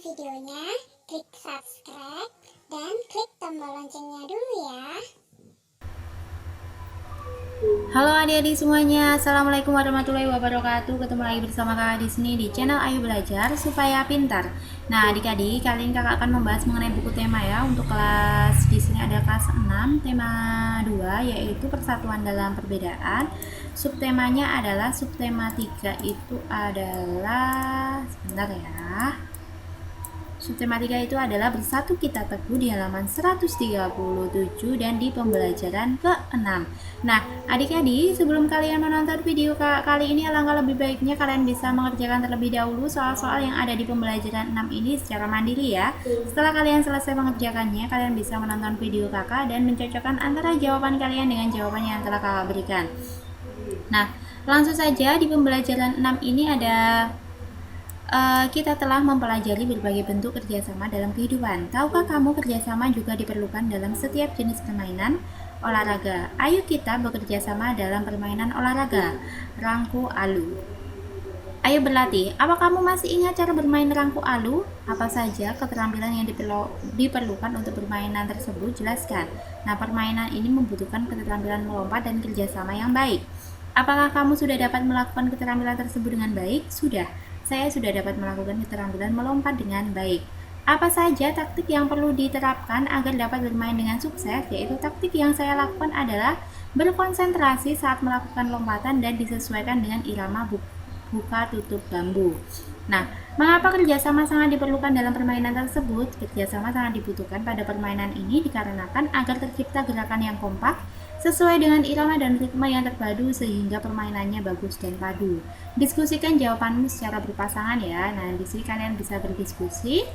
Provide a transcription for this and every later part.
videonya, klik subscribe, dan klik tombol loncengnya dulu ya. Halo adik-adik semuanya, assalamualaikum warahmatullahi wabarakatuh. Ketemu lagi bersama kakak di sini di channel Ayu Belajar Supaya Pintar. Nah adik-adik, kali ini kakak akan membahas mengenai buku tema ya. Untuk kelas di sini ada kelas 6, tema 2 yaitu persatuan dalam perbedaan. Subtemanya adalah subtema 3 itu adalah sebentar ya. Subtema 3 itu adalah bersatu kita teguh di halaman 137 dan di pembelajaran ke-6. Nah, adik-adik, sebelum kalian menonton video kali ini, alangkah lebih baiknya kalian bisa mengerjakan terlebih dahulu soal-soal yang ada di pembelajaran 6 ini secara mandiri ya. Setelah kalian selesai mengerjakannya, kalian bisa menonton video kakak dan mencocokkan antara jawaban kalian dengan jawaban yang telah kakak berikan. Nah, langsung saja di pembelajaran 6 ini ada kita telah mempelajari berbagai bentuk kerjasama dalam kehidupan. Tahukah kamu kerjasama juga diperlukan dalam setiap jenis permainan olahraga? Ayo kita bekerja sama dalam permainan olahraga. Rangku alu. Ayo berlatih. Apa kamu masih ingat cara bermain rangku alu? Apa saja keterampilan yang diperlukan untuk permainan tersebut? Jelaskan. Nah, permainan ini membutuhkan keterampilan melompat dan kerjasama yang baik. Apakah kamu sudah dapat melakukan keterampilan tersebut dengan baik? Sudah. Saya sudah dapat melakukan keterampilan melompat dengan baik. Apa saja taktik yang perlu diterapkan agar dapat bermain dengan sukses? Yaitu taktik yang saya lakukan adalah berkonsentrasi saat melakukan lompatan dan disesuaikan dengan irama buka tutup bambu. Nah, mengapa kerjasama sangat diperlukan dalam permainan tersebut? Kerjasama sangat dibutuhkan pada permainan ini dikarenakan agar tercipta gerakan yang kompak, sesuai dengan irama dan ritme yang terpadu sehingga permainannya bagus dan padu. Diskusikan jawabanmu secara berpasangan ya. Nah, di sini kalian bisa berdiskusi.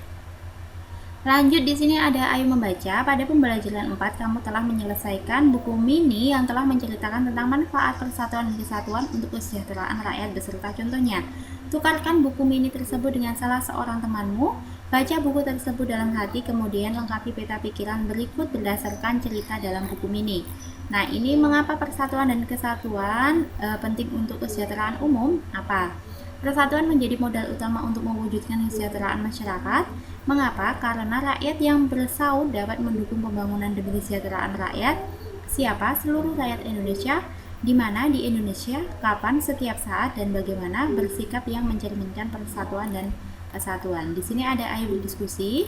Lanjut di sini ada Ayo membaca. Pada pembelajaran 4 kamu telah menyelesaikan buku mini yang telah menceritakan tentang manfaat persatuan dan kesatuan untuk kesejahteraan rakyat beserta contohnya. Tukarkan buku mini tersebut dengan salah seorang temanmu. Baca buku tersebut dalam hati, kemudian lengkapi peta pikiran berikut berdasarkan cerita dalam buku mini. Nah, ini mengapa persatuan dan kesatuan penting untuk kesejahteraan umum? Apa? Persatuan menjadi modal utama untuk mewujudkan kesejahteraan masyarakat. Mengapa? Karena rakyat yang bersaud dapat mendukung pembangunan demi kesejahteraan rakyat. Siapa? Seluruh rakyat Indonesia. Di mana di Indonesia, kapan, setiap saat, dan bagaimana bersikap yang mencerminkan persatuan dan kesatuan. Di sini ada ayo berdiskusi.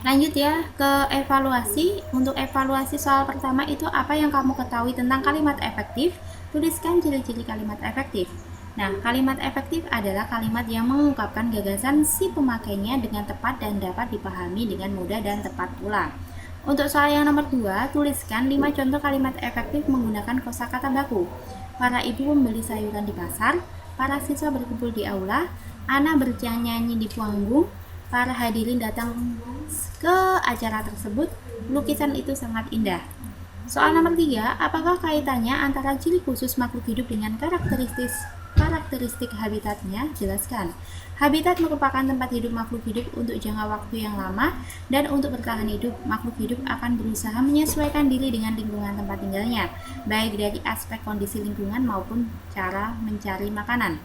Lanjut ya ke evaluasi. Untuk evaluasi soal pertama itu apa yang kamu ketahui tentang kalimat efektif? Tuliskan ciri-ciri kalimat efektif. Nah, kalimat efektif adalah kalimat yang mengungkapkan gagasan si pemakainya dengan tepat dan dapat dipahami dengan mudah dan tepat pula. Untuk soal yang nomor 2, tuliskan 5 contoh kalimat efektif menggunakan kosakata baku. Para ibu membeli sayuran di pasar, para siswa berkumpul di aula, Ana bernyanyi di panggung, para hadirin datang ke acara tersebut, lukisan itu sangat indah. Soal nomor 3, apakah kaitannya antara ciri khusus makhluk hidup dengan karakteristik habitatnya? Jelaskan. Habitat merupakan tempat hidup makhluk hidup untuk jangka waktu yang lama, dan untuk bertahan hidup, makhluk hidup akan berusaha menyesuaikan diri dengan lingkungan tempat tinggalnya, baik dari aspek kondisi lingkungan maupun cara mencari makanan.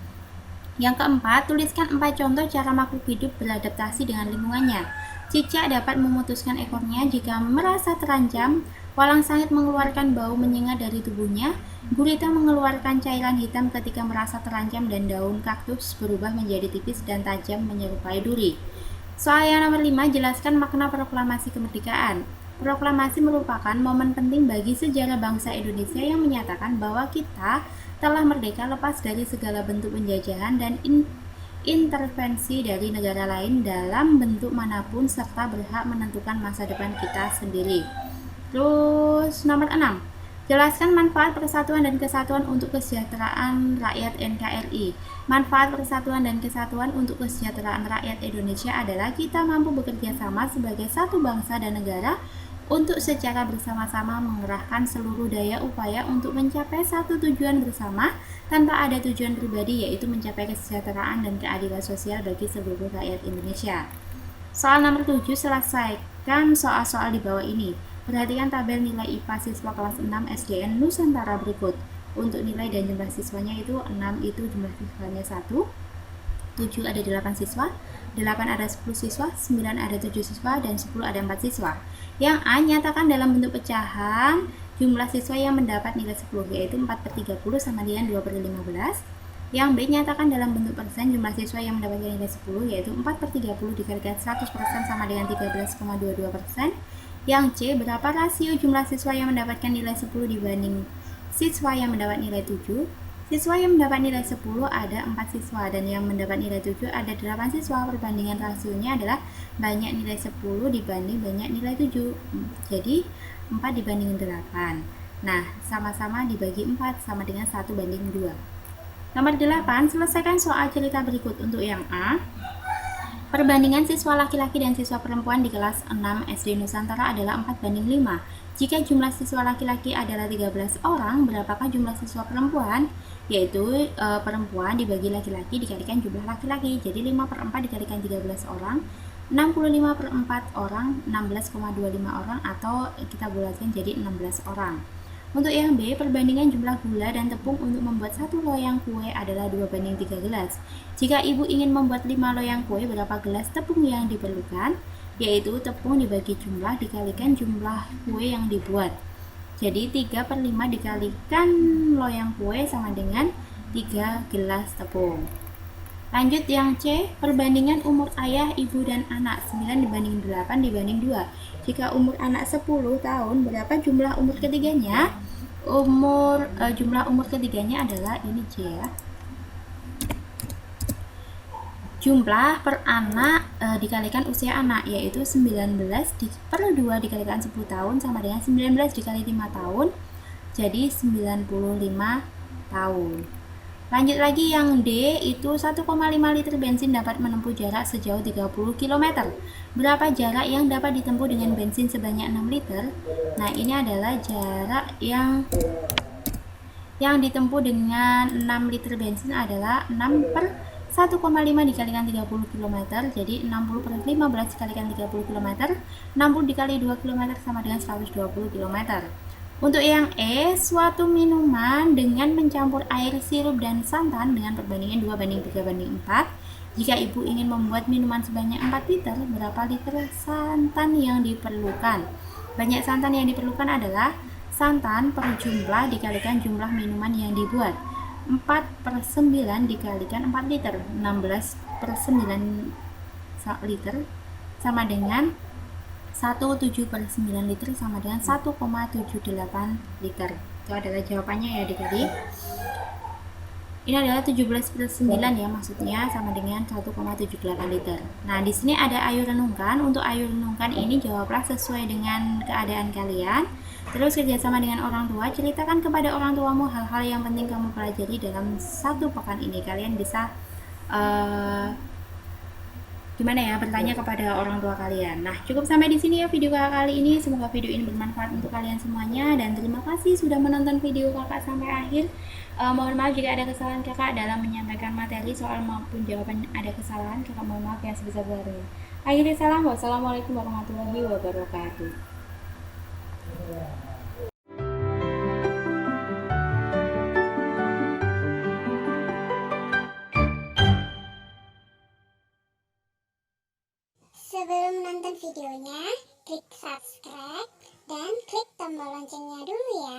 Yang keempat, tuliskan 4 contoh cara makhluk hidup beradaptasi dengan lingkungannya. Cicak dapat memutuskan ekornya jika merasa terancam, walang sangit mengeluarkan bau menyengat dari tubuhnya, gurita mengeluarkan cairan hitam ketika merasa terancam, dan daun kaktus berubah menjadi tipis dan tajam menyerupai duri. Soal yang nomor 5, jelaskan makna proklamasi kemerdekaan. Proklamasi merupakan momen penting bagi sejarah bangsa Indonesia yang menyatakan bahwa kita telah merdeka lepas dari segala bentuk penjajahan dan intervensi dari negara lain dalam bentuk manapun, serta berhak menentukan masa depan kita sendiri. Terus nomor 6, jelaskan manfaat persatuan dan kesatuan untuk kesejahteraan rakyat NKRI. Manfaat persatuan dan kesatuan untuk kesejahteraan rakyat Indonesia adalah kita mampu bekerja sama sebagai satu bangsa dan negara untuk secara bersama-sama mengerahkan seluruh daya upaya untuk mencapai satu tujuan bersama tanpa ada tujuan pribadi, yaitu mencapai kesejahteraan dan keadilan sosial bagi seluruh rakyat Indonesia. Soal nomor 7, selesaikan soal-soal di bawah ini. Perhatikan tabel nilai IPA siswa kelas 6 SDN Nusantara berikut. Untuk nilai dan jumlah siswanya itu 6 itu jumlah siswanya 1. 7 ada 8 siswa, 8 ada 10 siswa, 9 ada 7 siswa, dan 10 ada 4 siswa. Yang A nyatakan dalam bentuk pecahan jumlah siswa yang mendapat nilai 10, yaitu 4/30 sama dengan 2/15. Yang B nyatakan dalam bentuk persen jumlah siswa yang mendapatkan nilai 10, yaitu 4/30 dikalikan 100% sama dengan 13,22%. Yang C, berapa rasio jumlah siswa yang mendapatkan nilai 10 dibanding siswa yang mendapat nilai 7? Siswa yang mendapat nilai 10 ada 4 siswa dan yang mendapat nilai 7 ada 8 siswa. Perbandingan rasionya adalah banyak nilai 10 dibanding banyak nilai 7. Jadi 4 dibanding 8. Nah, sama-sama dibagi 4 sama dengan 1/2. Nomor 8, selesaikan soal cerita berikut. Untuk yang A, perbandingan siswa laki-laki dan siswa perempuan di kelas 6 SD Nusantara adalah 4/5. Jika jumlah siswa laki-laki adalah 13 orang, berapakah jumlah siswa perempuan? Yaitu perempuan dibagi laki-laki dikalikan jumlah laki-laki. Jadi 5/4 dikalikan 13 orang, 65/4 orang, 16,25 orang, atau kita bulatkan jadi 16 orang. Untuk yang B, perbandingan jumlah gula dan tepung untuk membuat 1 loyang kue adalah 2/3 gelas. Jika ibu ingin membuat 5 loyang kue, berapa gelas tepung yang diperlukan? Yaitu tepung dibagi jumlah dikalikan jumlah kue yang dibuat. Jadi 3/5 dikalikan loyang kue sama dengan 3 gelas tepung. Lanjut yang C, perbandingan umur ayah, ibu, dan anak 9/8/2. Jika umur anak 10 tahun, berapa jumlah umur ketiganya? Jumlah umur ketiganya adalah ini C ya. Jumlah per anak dikalikan usia anak, yaitu 19/2 dikalikan 10 tahun sama dengan 19 dikali 5 tahun, jadi 95 tahun. Lanjut lagi yang D, itu 1,5 liter bensin dapat menempuh jarak sejauh 30 km. Berapa jarak yang dapat ditempuh dengan bensin sebanyak 6 liter? Nah, ini adalah jarak yang ditempuh dengan 6 liter bensin adalah 6/1,5 dikalikan 30 km, jadi 60/15 dikalikan 30 km, 60 dikali 2 km sama dengan 120 km. Untuk yang E, suatu minuman dengan mencampur air, sirup, dan santan dengan perbandingan 2/3/4. Jika ibu ingin membuat minuman sebanyak 4 liter, berapa liter santan yang diperlukan? Banyak santan yang diperlukan adalah santan per jumlah dikalikan jumlah minuman yang dibuat. 4/9 dikalikan 4 liter, 16/9 liter sama dengan 17/9 liter sama dengan 1,78 liter. Itu adalah jawabannya ya adik-adik. Ini adalah 17/9 ya, maksudnya sama dengan 1,78 liter. Nah, di sini ada ayo renungkan. Untuk ayo renungkan ini jawablah sesuai dengan keadaan kalian. Terus kerjasama dengan orang tua, ceritakan kepada orang tuamu hal-hal yang penting kamu pelajari dalam 1 pekan ini. Kalian bisa bertanya kepada orang tua kalian. Nah, cukup sampai di sini ya video kakak kali ini. Semoga video ini bermanfaat untuk kalian semuanya, dan terima kasih sudah menonton video kakak sampai akhir. Mohon maaf jika ada kesalahan kakak dalam menyampaikan materi soal maupun jawaban ada kesalahan. Kakak mohon maaf yang sebesar-besarnya. Akhirnya salam, wassalamualaikum warahmatullahi wabarakatuh. Sebelum nonton videonya, klik subscribe dan klik tombol loncengnya dulu ya.